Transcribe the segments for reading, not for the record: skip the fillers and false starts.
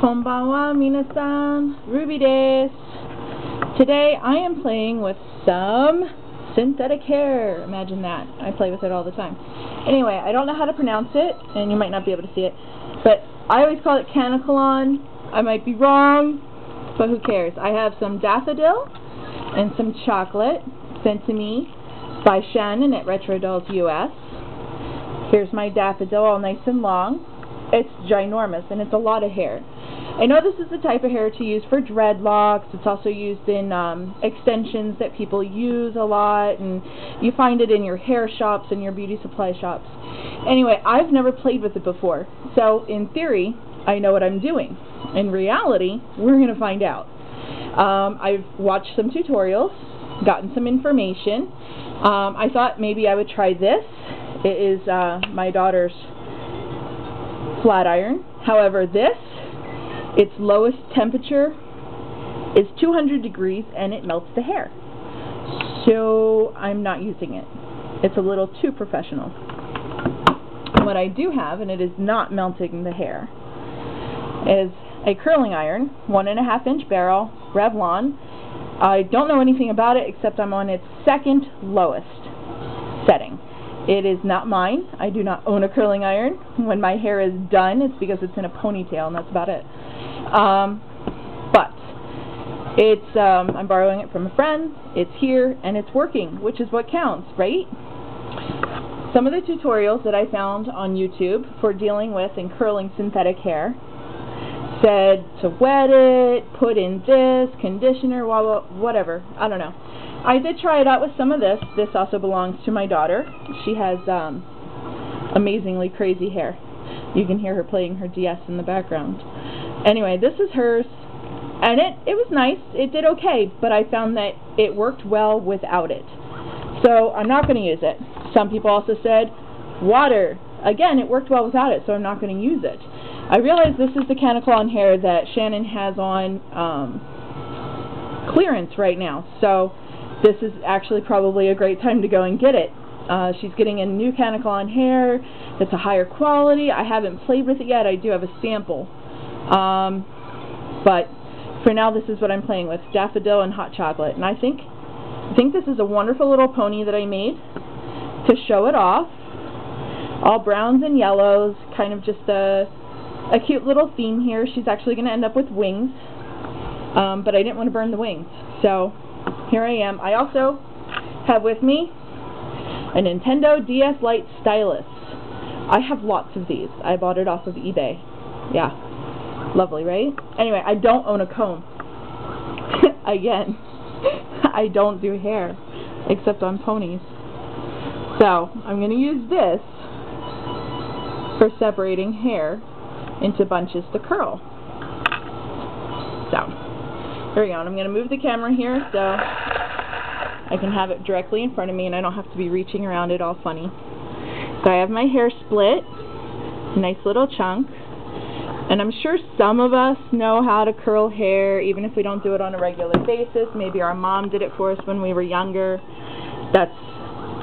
Konbanwa minasan, Ruby desu. Today I am playing with some synthetic hair. Imagine that. I play with it all the time. Anyway, I don't know how to pronounce it, and you might not be able to see it, but I always call it Kanekalon. I might be wrong, but who cares? I have some daffodil and some chocolate sent to me by Shannon at RevRuby US. Here's my daffodil, all nice and long. It's ginormous, and it's a lot of hair. I know this is the type of hair to use for dreadlocks. It's also used in extensions that people use a lot, and you find it in your hair shops and your beauty supply shops. Anyway, I've never played with it before, so in theory, I know what I'm doing. In reality, we're going to find out. I've watched some tutorials, gotten some information. I thought maybe I would try this. It is my daughter's flat iron. However, its lowest temperature is 200 degrees and it melts the hair. So I'm not using it. It's a little too professional. What I do have, and it is not melting the hair, is a curling iron, 1.5 inch barrel, Revlon. I don't know anything about it except I'm on its second lowest setting. It is not mine. I do not own a curling iron. When my hair is done, it's because it's in a ponytail, and that's about it. But it's I'm borrowing it from a friend. It's here, and it's working, which is what counts, right? Some of the tutorials that I found on YouTube for dealing with and curling synthetic hair said to wet it, put in this, conditioner, whatever. I don't know. I did try it out with some of this. This also belongs to my daughter. She has amazingly crazy hair. You can hear her playing her DS in the background. Anyway, this is hers, and it was nice. It did okay, but I found that it worked well without it. So I'm not going to use it. Some people also said water. Again, it worked well without it, so I'm not going to use it. I realize this is the Kanekalon hair that Shannon has on clearance right now, so this is actually probably a great time to go and get it. She's getting a new Kanekalon hair that's a higher quality. I haven't played with it yet. I do have a sample. But for now, this is what I'm playing with, daffodil and hot chocolate. And I think this is a wonderful little pony that I made to show it off. All browns and yellows, kind of just a cute little theme here. She's actually going to end up with wings, but I didn't want to burn the wings. So here I am. I also have with me a Nintendo DS Lite stylus. I have lots of these. I bought it off of eBay. Yeah. Lovely, right? Anyway, I don't own a comb. Again, I don't do hair, except on ponies. So, I'm going to use this for separating hair into bunches to curl. So, here we go. And I'm going to move the camera here so I can have it directly in front of me and I don't have to be reaching around it all funny. So I have my hair split, nice little chunk, and I'm sure some of us know how to curl hair even if we don't do it on a regular basis. Maybe our mom did it for us when we were younger. That's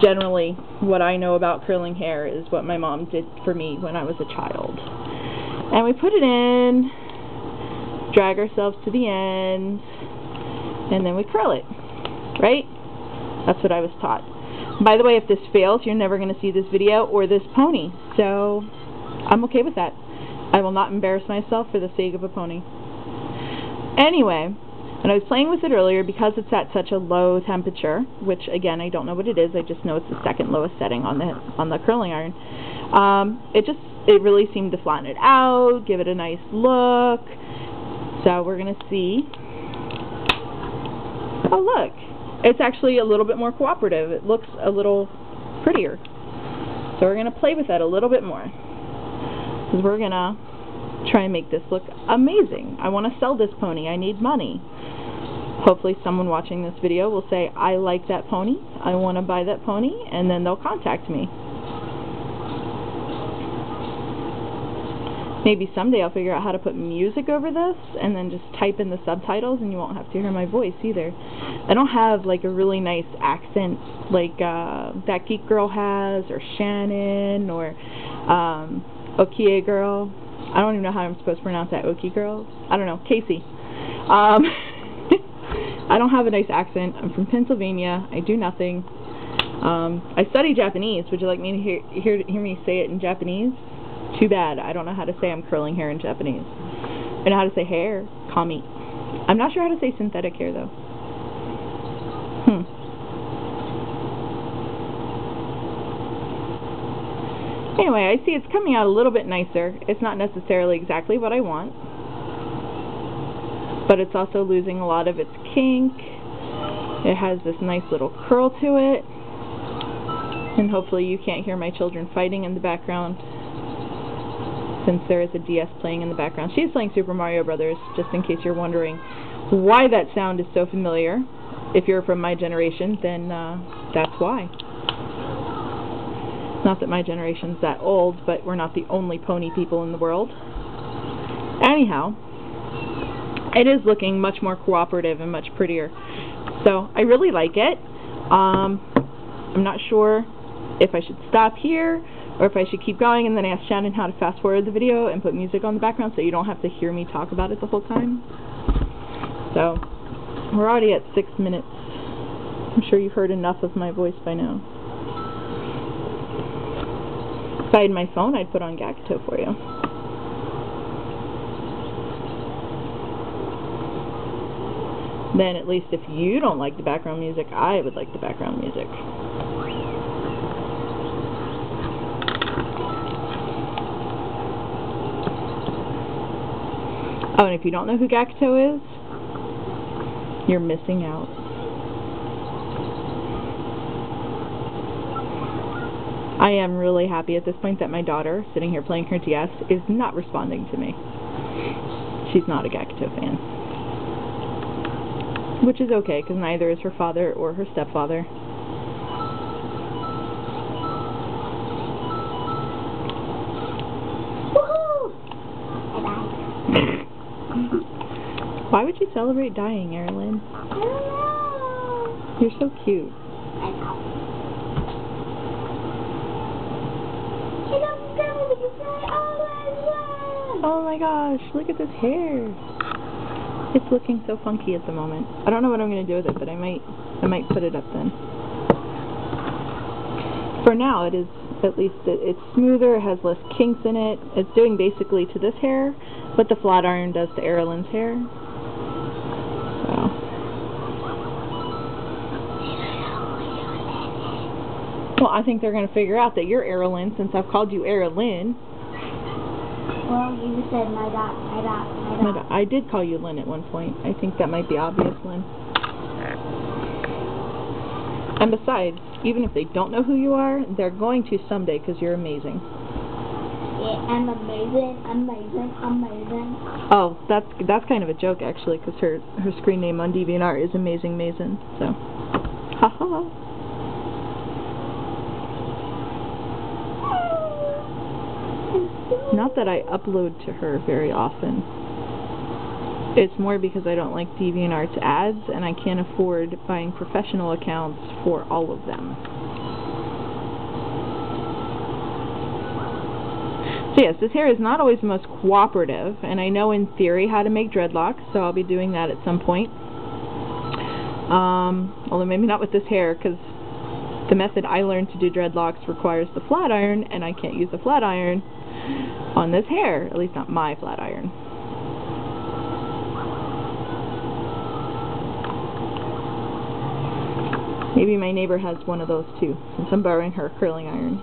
generally what I know about curling hair, is what my mom did for me when I was a child. And we put it in, drag ourselves to the end, and then we curl it, right? That's what I was taught. By the way, if this fails, you're never going to see this video or this pony, so I'm okay with that. I will not embarrass myself for the sake of a pony. Anyway, when I was playing with it earlier, because it's at such a low temperature, which again I don't know what it is, I just know it's the second lowest setting on the curling iron, it really seemed to flatten it out, give it a nice look. So we're going to see. Oh look, it's actually a little bit more cooperative. It looks a little prettier. So we're going to play with that a little bit more, because we're going to try and make this look amazing. I want to sell this pony. I need money. Hopefully someone watching this video will say, I like that pony, I want to buy that pony, and then they'll contact me. Maybe someday I'll figure out how to put music over this and then just type in the subtitles and you won't have to hear my voice either. I don't have like a really nice accent like that Geek Girl has, or Shannon, or Okie Girl. I don't even know how I'm supposed to pronounce that. Okie girls? I don't know. Casey. I don't have a nice accent. I'm from Pennsylvania. I do nothing. I study Japanese. Would you like me to hear me say it in Japanese? Too bad. I don't know how to say I'm curling hair in Japanese. I know how to say hair. Kami. I'm not sure how to say synthetic hair, though. Anyway, I see it's coming out a little bit nicer. It's not necessarily exactly what I want, but it's also losing a lot of its kink. It has this nice little curl to it, and hopefully you can't hear my children fighting in the background, since there is a DS playing in the background. She's playing Super Mario Brothers, just in case you're wondering why that sound is so familiar. If you're from my generation, then that's why. Not that my generation's that old, but we're not the only pony people in the world. Anyhow, it is looking much more cooperative and much prettier. So, I really like it. I'm not sure if I should stop here, or if I should keep going and then ask Shannon how to fast forward the video and put music on the background so you don't have to hear me talk about it the whole time. So, we're already at 6 minutes. I'm sure you've heard enough of my voice by now. If I had my phone, I'd put on Gakuto for you. Then, at least if you don't like the background music, I would like the background music. Oh, and if you don't know who Gakuto is, you're missing out. I am really happy at this point that my daughter, sitting here playing her DS, is not responding to me. She's not a Gakuto fan. Which is okay, because neither is her father or her stepfather. Woohoo! I died. Why would you celebrate dying, Erilyn? I don't know. You're so cute. I know. Oh my gosh, look at this hair. It's looking so funky at the moment. I don't know what I'm going to do with it, but I might put it up then. For now, it is, at least it's smoother, it has less kinks in it. It's doing basically to this hair what the flat iron does to Erilyn's hair. So. Well, I think they're going to figure out that you're Erilyn since I've called you Erilyn. Well, you just said my dot. I did call you Lynn at one point. I think that might be obvious, Lynn. And besides, even if they don't know who you are, they're going to someday because you're amazing. Yeah, I'm amazing. Oh, that's kind of a joke actually, because her screen name on DeviantArt is Amazing Mason. So, haha. Not that I upload to her very often. It's more because I don't like DeviantArt's ads, and I can't afford buying professional accounts for all of them. So yes, this hair is not always the most cooperative, and I know in theory how to make dreadlocks, so I'll be doing that at some point. Although maybe not with this hair, because the method I learned to do dreadlocks requires the flat iron, and I can't use the flat iron on this hair, at least not my flat iron. Maybe my neighbor has one of those too, since I'm borrowing her curling iron.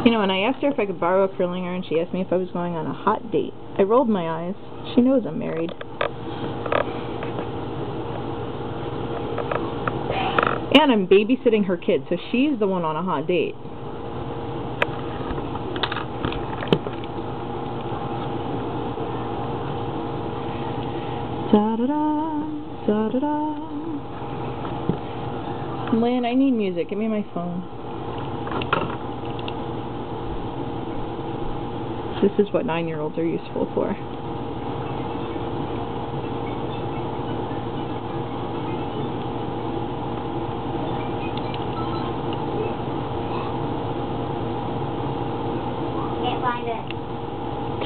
You know, when I asked her if I could borrow a curling iron, she asked me if I was going on a hot date. I rolled my eyes. She knows I'm married. And I'm babysitting her kid, so she's the one on a hot date. Da-da-da, da-da-da. Lynn, I need music. Give me my phone. This is what 9-year-olds are useful for.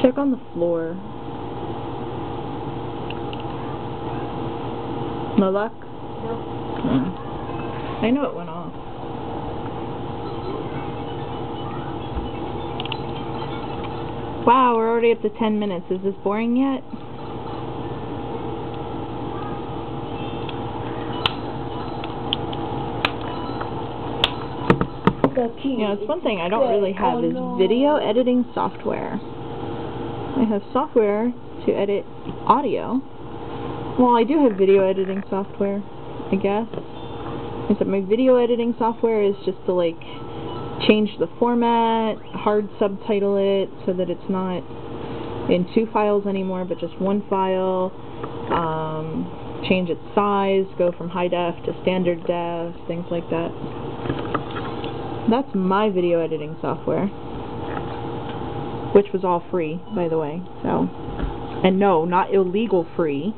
Check on the floor. No luck? Nope. I know it went off. Wow, we're already up to 10 minutes. Is this boring yet? You know, it's one thing I don't really have is video editing software. I have software to edit audio. Well, I do have video editing software, I guess. Except my video editing software is just to, like, change the format, hard subtitle it so that it's not in 2 files anymore, but just 1 file. Change its size, go from high def to standard def, things like that. That's my video editing software, which was all free, by the way. So, and no, not illegal free.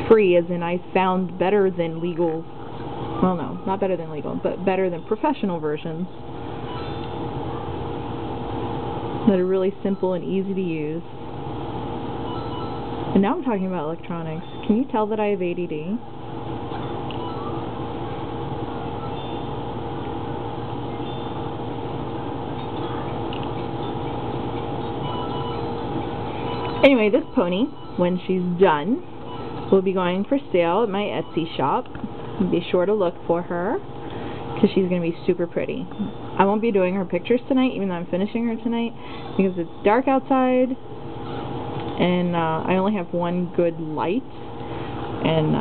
Free as in I found better than legal. Well, no, not better than legal, but better than professional versions that are really simple and easy to use. And now I'm talking about electronics. Can you tell that I have ADD? Anyway, this pony, when she's done, will be going for sale at my Etsy shop. Be sure to look for her, because she's going to be super pretty. I won't be doing her pictures tonight, even though I'm finishing her tonight, because it's dark outside, and I only have one good light, and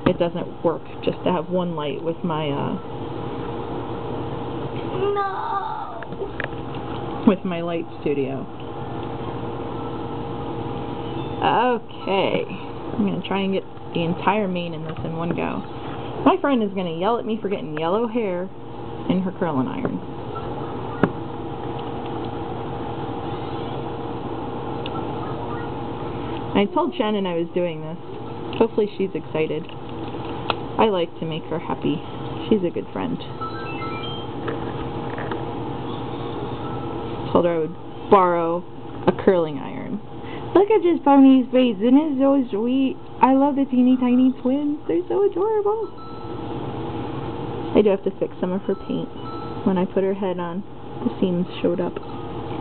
it doesn't work just to have one light with my, with my light studio. Okay, I'm going to try and get the entire mane in this in one go. My friend is going to yell at me for getting yellow hair in her curling iron. I told Shannon I was doing this. Hopefully she's excited. I like to make her happy. She's a good friend. Told her I would borrow a curling iron. Look at this pony's face, isn't it so sweet? I love the teeny tiny twins. They're so adorable. I do have to fix some of her paint. When I put her head on, the seams showed up.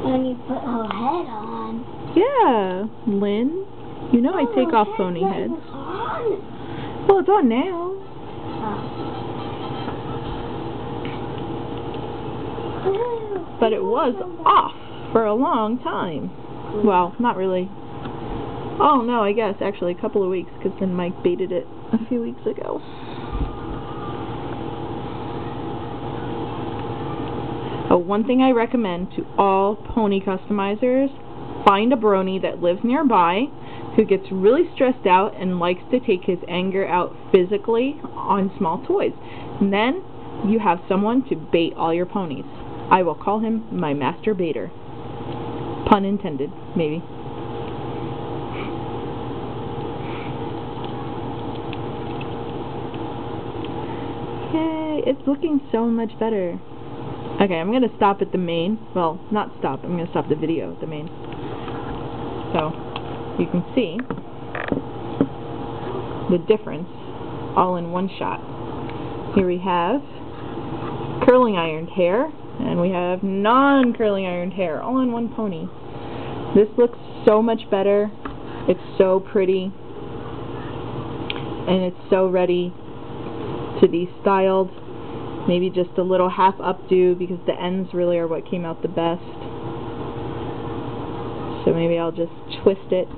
When you put her head on? Yeah, Lynn. You know I take off pony heads. Well, it's on now. Oh. But it was off for a long time. Well, not really. Oh, no, I guess actually a couple of weeks, because then Mike baited it a few weeks ago. Oh, one thing I recommend to all pony customizers, find a brony that lives nearby who gets really stressed out and likes to take his anger out physically on small toys. And then you have someone to bait all your ponies. I will call him my master baiter. Pun intended, maybe. Yay, it's looking so much better. Okay, I'm going to stop at the mane. Well, not stop. I'm going to stop the video at the mane. So, you can see the difference all in one shot. Here we have curling ironed hair, and we have non-curling ironed hair, all in one pony. This looks so much better. It's so pretty. And it's so ready to be styled. Maybe just a little half updo, because the ends really are what came out the best. So maybe I'll just twist it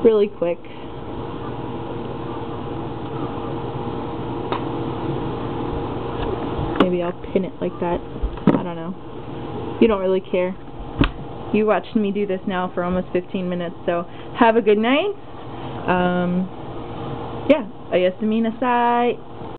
really quick. Maybe I'll pin it like that. I don't know. You don't really care. You watched me do this now for almost 15 minutes, so have a good night. Yeah, ayasumi nasai.